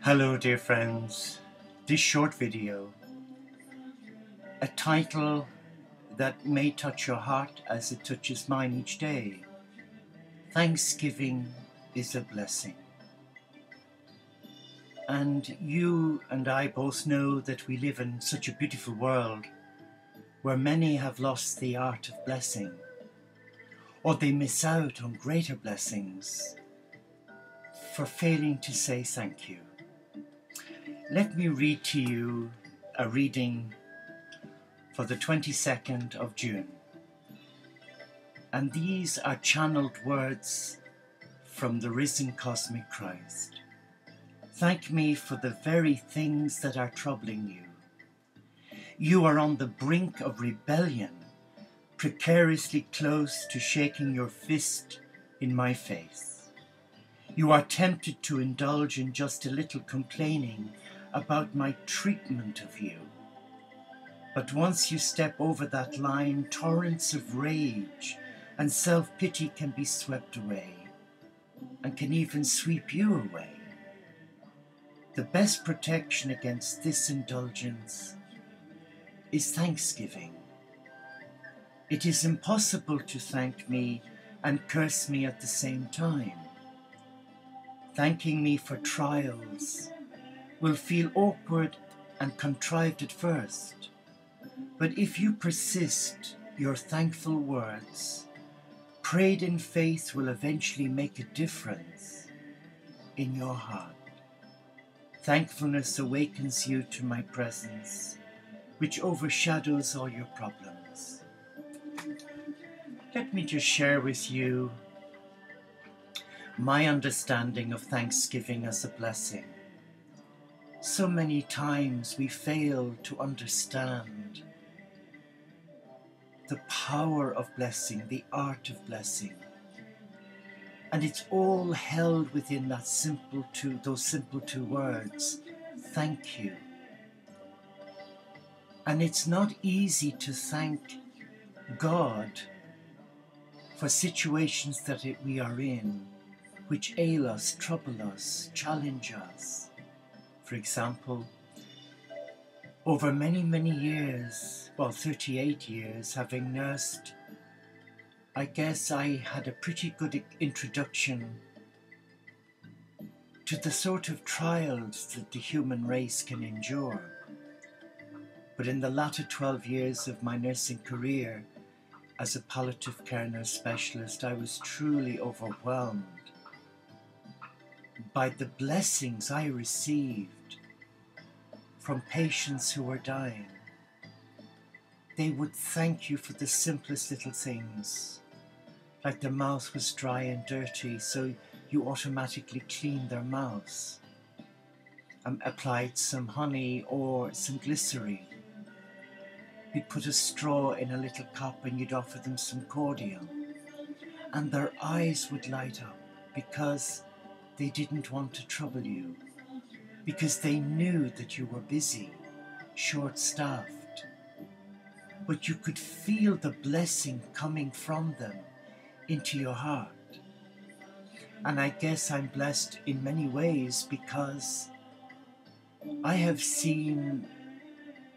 Hello dear friends, this short video, a title that may touch your heart as it touches mine each day. Thanksgiving is a blessing. And you and I both know that we live in such a beautiful world where many have lost the art of blessing, or they miss out on greater blessings for failing to say thank you. Let me read to you a reading for the 22nd of June. And these are channeled words from the risen cosmic Christ. Thank me for the very things that are troubling you. You are on the brink of rebellion, precariously close to shaking your fist in my face. You are tempted to indulge in just a little complaining about my treatment of you. But once you step over that line, torrents of rage and self-pity can be swept away, and can even sweep you away. The best protection against this indulgence is thanksgiving. It is impossible to thank me and curse me at the same time. Thanking me for trials will feel awkward and contrived at first, but if you persist, your thankful words, prayed in faith, will eventually make a difference in your heart. Thankfulness awakens you to my presence, which overshadows all your problems. Let me just share with you my understanding of thanksgiving as a blessing. So many times we fail to understand the power of blessing, the art of blessing. And it's all held within those simple two words, thank you. And it's not easy to thank God for situations that we are in, which ail us, trouble us, challenge us. For example, over many, many years, 38 years, having nursed, I guess I had a pretty good introduction to the sort of trials that the human race can endure. But in the latter 12 years of my nursing career as a palliative care nurse specialist, I was truly overwhelmed by the blessings I received from patients who were dying. They would thank you for the simplest little things, like their mouth was dry and dirty, so you automatically cleaned their mouths, applied some honey or some glycerine. You'd put a straw in a little cup and you'd offer them some cordial, and their eyes would light up because they didn't want to trouble you, because they knew that you were busy, short-staffed, but you could feel the blessing coming from them into your heart. And I guess I'm blessed in many ways because I have seen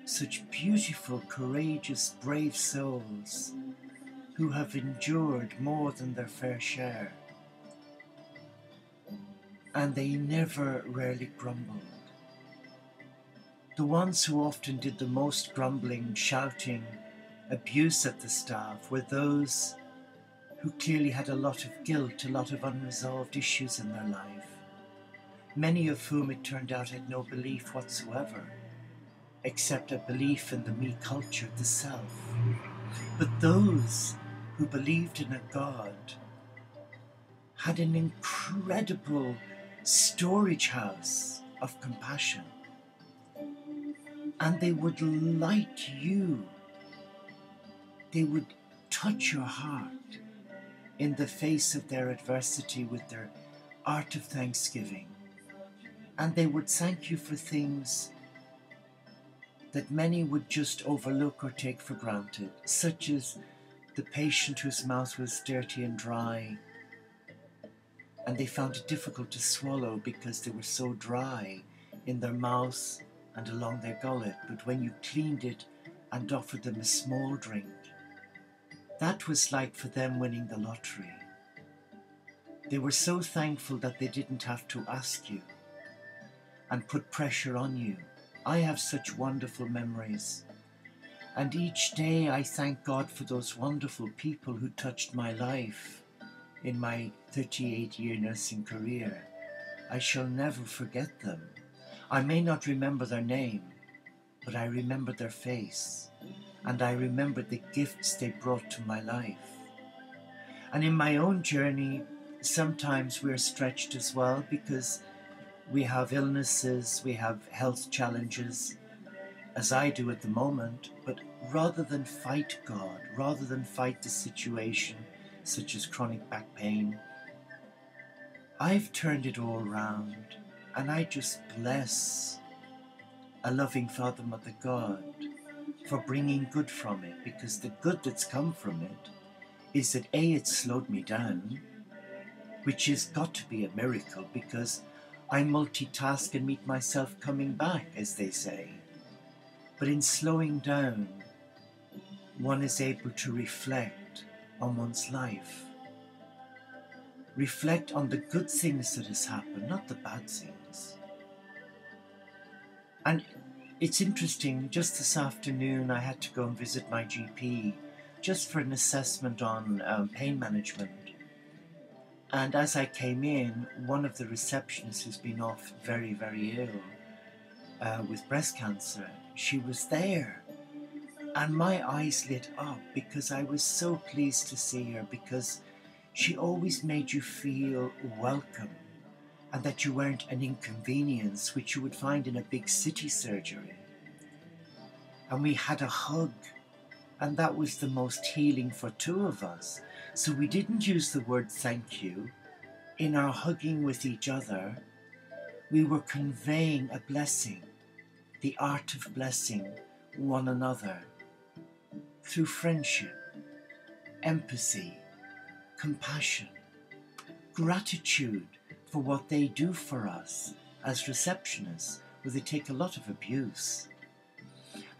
such beautiful, courageous, brave souls who have endured more than their fair share. And they never really grumbled. The ones who often did the most grumbling, shouting, abuse at the staff were those who clearly had a lot of guilt, a lot of unresolved issues in their life, many of whom it turned out had no belief whatsoever, except a belief in the me culture, the self. But those who believed in a God had an incredible storage house of compassion, and they would light you. They would touch your heart in the face of their adversity with their art of thanksgiving, and they would thank you for things that many would just overlook or take for granted, such as the patient whose mouth was dirty and dry and they found it difficult to swallow because they were so dry in their mouths and along their gullet, but when you cleaned it and offered them a small drink, that was like for them winning the lottery. They were so thankful that they didn't have to ask you and put pressure on you. I have such wonderful memories. And each day I thank God for those wonderful people who touched my life in my 38-year nursing career. I shall never forget them. I may not remember their name, but I remember their face, and I remember the gifts they brought to my life. And in my own journey, sometimes we're stretched as well because we have illnesses, we have health challenges, as I do at the moment, but rather than fight God, rather than fight the situation, such as chronic back pain, I've turned it all around, and I just bless a loving Father, Mother, God for bringing good from it, because the good that's come from it is that A, it slowed me down, which has got to be a miracle because I multitask and meet myself coming back, as they say. But in slowing down, one is able to reflect on one's life. Reflect on the good things that has happened, not the bad things. And it's interesting, just this afternoon I had to go and visit my GP just for an assessment on pain management. And as I came in, one of the receptionists who's been off very, very ill with breast cancer, she was there. And my eyes lit up because I was so pleased to see her, because she always made you feel welcome and that you weren't an inconvenience, which you would find in a big city surgery. And we had a hug, and that was the most healing for two of us. So we didn't use the word thank you. In our hugging with each other, we were conveying a blessing, the art of blessing one another through friendship, empathy, compassion, gratitude for what they do for us as receptionists, where they take a lot of abuse.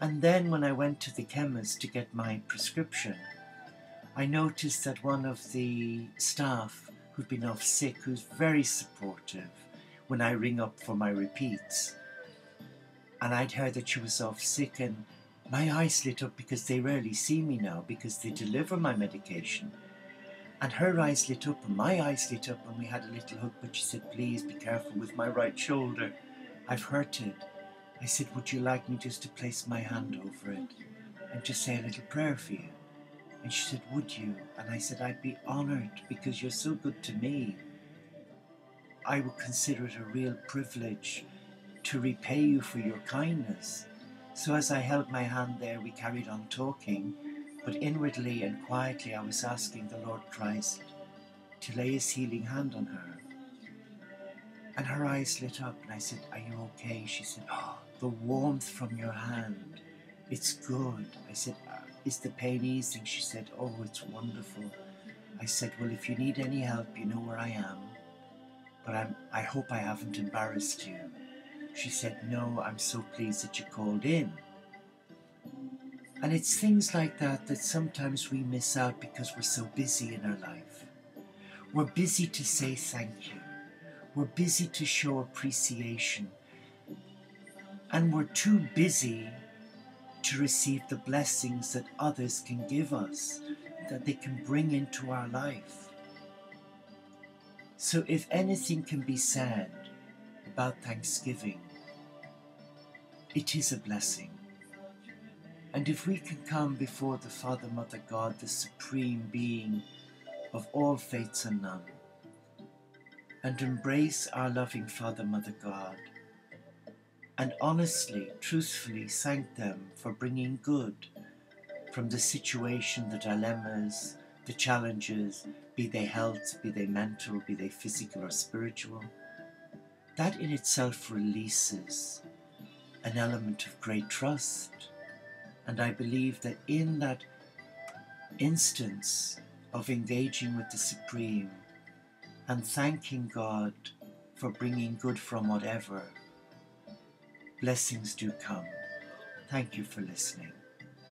And then when I went to the chemist to get my prescription, I noticed that one of the staff who'd been off sick, who's very supportive when I ring up for my repeats, and I'd heard that she was off sick, and my eyes lit up because they rarely see me now because they deliver my medication. And her eyes lit up and my eyes lit up, and we had a little hug, but she said, please be careful with my right shoulder. I've hurt it. I said, would you like me just to place my hand over it and just say a little prayer for you? And she said, would you? And I said, I'd be honoured because you're so good to me. I would consider it a real privilege to repay you for your kindness. So as I held my hand there, we carried on talking, but inwardly and quietly I was asking the Lord Christ to lay his healing hand on her. And her eyes lit up, and I said, are you okay? She said, oh, the warmth from your hand, it's good. I said, is the pain easing? She said, oh, it's wonderful. I said, well, if you need any help, you know where I am, but I hope I haven't embarrassed you. She said, no, I'm so pleased that you called in. And it's things like that that sometimes we miss out because we're so busy in our life. We're busy to say thank you. We're busy to show appreciation. And we're too busy to receive the blessings that others can give us, that they can bring into our life. So if anything can be said about Thanksgiving, it is a blessing. And if we can come before the Father, Mother, God, the supreme being of all faiths and none, and embrace our loving Father, Mother, God, and honestly, truthfully thank them for bringing good from the situation, the dilemmas, the challenges, be they health, be they mental, be they physical or spiritual, that in itself releases an element of great trust. And I believe that in that instance of engaging with the Supreme and thanking God for bringing good from whatever, Blessings do come. Thank you for listening.